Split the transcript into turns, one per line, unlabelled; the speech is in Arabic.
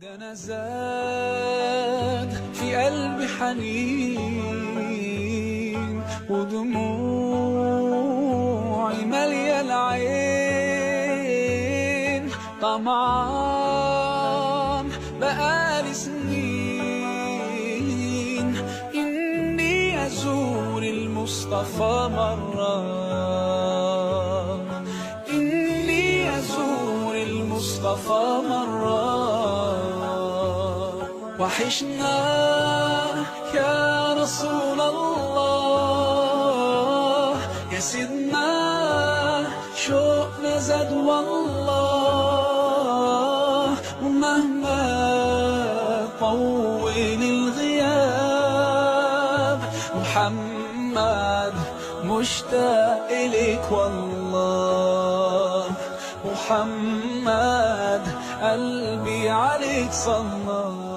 ده أنا زاد في قلبي حنين ودموعي مالية العين، طمعان بقالي سنين إني أزور المصطفى مرة، إني أزور المصطفى مرة. وحشنا يا رسول الله، يا سيدنا شوقنا زاد والله، ومهما طول الغياب محمد مشتاق إليك والله، محمد قلبي عليك صلى.